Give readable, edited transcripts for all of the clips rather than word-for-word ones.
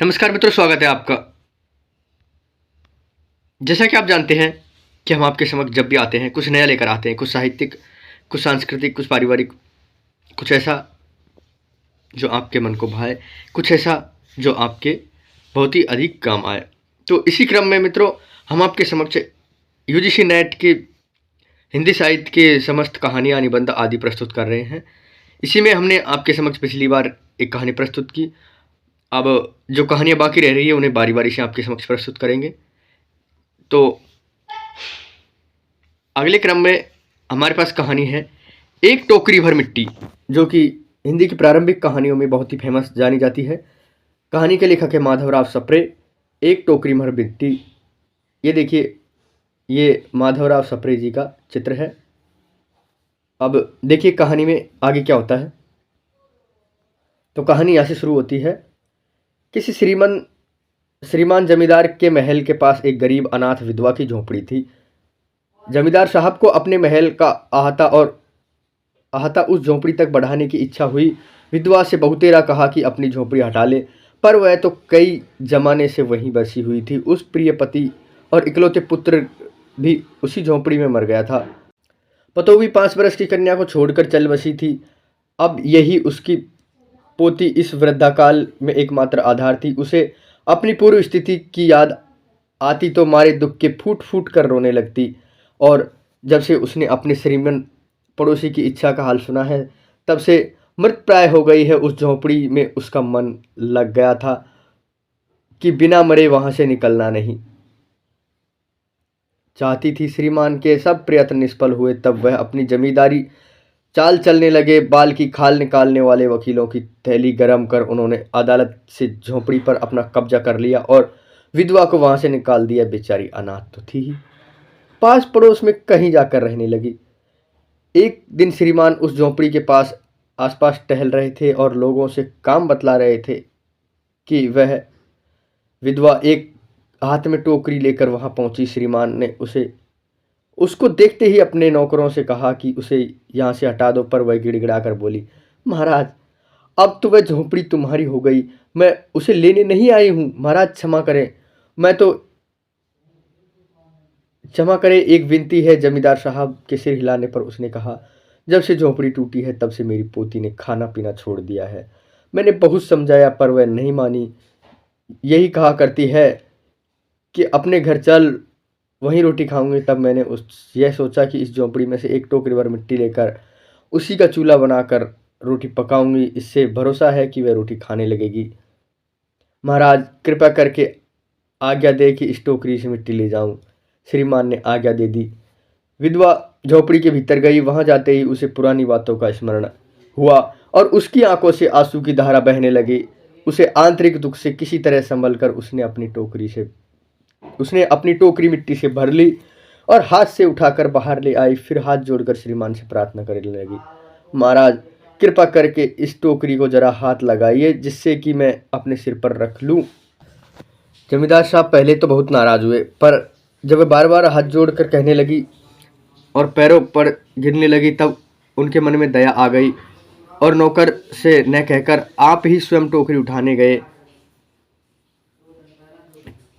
नमस्कार मित्रों, स्वागत है आपका। जैसा कि आप जानते हैं कि हम आपके समक्ष जब भी आते हैं कुछ नया लेकर आते हैं, कुछ साहित्यिक, कुछ सांस्कृतिक, कुछ पारिवारिक, कुछ ऐसा जो आपके मन को भाए, कुछ ऐसा जो आपके बहुत ही अधिक काम आए। तो इसी क्रम में मित्रों, हम आपके समक्ष यूजीसी नेट के हिंदी साहित्य के समस्त कहानियाँ, निबंध आदि प्रस्तुत कर रहे हैं। इसी में हमने आपके समक्ष पिछली बार एक कहानी प्रस्तुत की। अब जो कहानियाँ बाकी रह रही है उन्हें बारी बारी से आपके समक्ष प्रस्तुत करेंगे। तो अगले क्रम में हमारे पास कहानी है एक टोकरी भर मिट्टी, जो कि हिंदी की प्रारंभिक कहानियों में बहुत ही फेमस जानी जाती है। कहानी के लेखक है माधवराव सप्रे। एक टोकरी भर मिट्टी, ये देखिए, ये माधवराव सप्रे जी का चित्र है। अब देखिए कहानी में आगे क्या होता है। तो कहानी यहाँ से शुरू होती है। किसी श्रीमान जमींदार के महल के पास एक गरीब अनाथ विधवा की झोपड़ी थी। जमींदार साहब को अपने महल का अहाता उस झोपड़ी तक बढ़ाने की इच्छा हुई। विधवा से बहुतेरा कहा कि अपनी झोपड़ी हटा ले, पर वह तो कई जमाने से वहीं बसी हुई थी। उस प्रिय पति और इकलौते पुत्र भी उसी झोपड़ी में मर गया था। पतोवी 5 बरस की कन्या को छोड़कर चल बसी थी। अब यही उसकी पोती इस वृद्धाकाल में एकमात्र आधार थी। उसे अपनी पूर्व स्थिति की याद आती तो मारे दुख के फूट फूट कर रोने लगती। और जब से उसने अपने श्रीमन पड़ोसी की इच्छा का हाल सुना है, तब से मृत प्राय हो गई है। उस झोपड़ी में उसका मन लग गया था कि बिना मरे वहां से निकलना नहीं चाहती थी। श्रीमान के सब प्रयत्न निष्फल हुए। तब वह अपनी जमींदारी चाल चलने लगे। बाल की खाल निकालने वाले वकीलों की थैली गरम कर उन्होंने अदालत से झोपड़ी पर अपना कब्जा कर लिया और विधवा को वहां से निकाल दिया। बेचारी अनाथ तो थी ही, पास पड़ोस में कहीं जाकर रहने लगी। एक दिन श्रीमान उस झोपड़ी के पास आसपास टहल रहे थे और लोगों से काम बतला रहे थे कि वह विधवा एक हाथ में टोकरी लेकर वहां पहुंची। श्रीमान ने उसको देखते ही अपने नौकरों से कहा कि उसे यहाँ से हटा दो, पर वह गिड़गिड़ा कर बोली, महाराज, अब तो वह झोपड़ी तुम्हारी हो गई, मैं उसे लेने नहीं आई हूँ। महाराज क्षमा करें, क्षमा करें, एक विनती है। जमींदार साहब के सिर हिलाने पर उसने कहा, जब से झोपड़ी टूटी है तब से मेरी पोती ने खाना पीना छोड़ दिया है। मैंने बहुत समझाया पर वह नहीं मानी। यही कहा करती है कि अपने घर चल, वहीं रोटी खाऊंगी। तब मैंने यह सोचा कि इस झोपड़ी में से एक टोकरी भर मिट्टी लेकर उसी का चूल्हा बनाकर रोटी पकाऊंगी। इससे भरोसा है कि वह रोटी खाने लगेगी। महाराज, कृपा करके आज्ञा दे कि इस टोकरी से मिट्टी ले जाऊं। श्रीमान ने आज्ञा दे दी। विधवा झोपड़ी के भीतर गई। वहां जाते ही उसे पुरानी बातों का स्मरण हुआ और उसकी आंखों से आंसू की धारा बहने लगी। उसे आंतरिक दुख से किसी तरह संभल कर उसने अपनी टोकरी मिट्टी से भर ली और हाथ से उठाकर बाहर ले आई। फिर हाथ जोड़कर श्रीमान से प्रार्थना करने लगी, महाराज, कृपा करके इस टोकरी को जरा हाथ लगाइए, जिससे कि मैं अपने सिर पर रख लूं। जमींदार साहब पहले तो बहुत नाराज हुए, पर जब वह बार बार हाथ जोड़कर कहने लगी और पैरों पर गिरने लगी, तब उनके मन में दया आ गई और नौकर से न कहकर आप ही स्वयं टोकरी उठाने गए।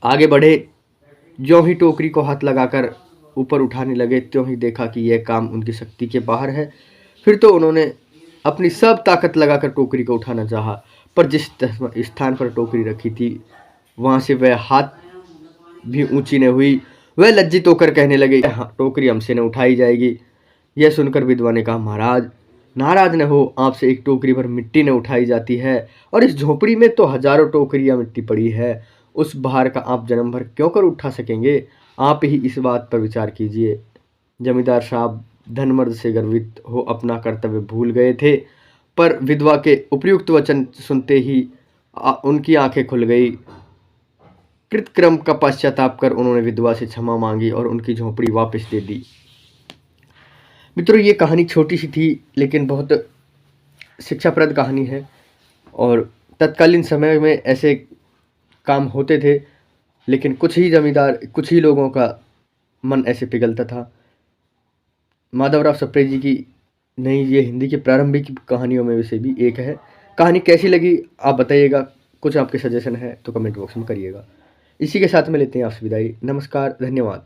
आगे बढ़े। ज्यों ही टोकरी को हाथ लगाकर ऊपर उठाने लगे, त्यों ही देखा कि यह काम उनकी शक्ति के बाहर है। फिर तो उन्होंने अपनी सब ताकत लगाकर टोकरी को उठाना चाहा, पर जिस स्थान पर टोकरी रखी थी वहां से वह हाथ भी ऊंची न हुई। वह लज्जित होकर कहने लगे, टोकरी हमसे न उठाई जाएगी। यह सुनकर विधवा ने कहा, महाराज, नाराज न हो, आपसे एक टोकरी भर मिट्टी न उठाई जाती है, और इस झोपड़ी में तो हजारों टोकरियां मिट्टी पड़ी है। उस भार का आप जन्म भर क्यों कर उठा सकेंगे? आप ही इस बात पर विचार कीजिए। जमींदार साहब धनमर्द से गर्वित हो अपना कर्तव्य भूल गए थे, पर विधवा के उपयुक्त वचन सुनते ही उनकी आंखें खुल गई। कृतक्रम का पश्चाताप कर उन्होंने विधवा से क्षमा मांगी और उनकी झोपड़ी वापस दे दी। मित्रों, ये कहानी छोटी सी थी लेकिन बहुत शिक्षाप्रद कहानी है, और तत्कालीन समय में ऐसे काम होते थे, लेकिन कुछ ही लोगों का मन ऐसे पिघलता था। माधवराव सप्रे जी की नहीं, ये हिंदी की प्रारंभिक कहानियों में से भी एक है। कहानी कैसी लगी आप बताइएगा कुछ आपके सजेशन है तो कमेंट बॉक्स में करिएगा। इसी के साथ में लेते हैं आपसे विदाई। नमस्कार, धन्यवाद।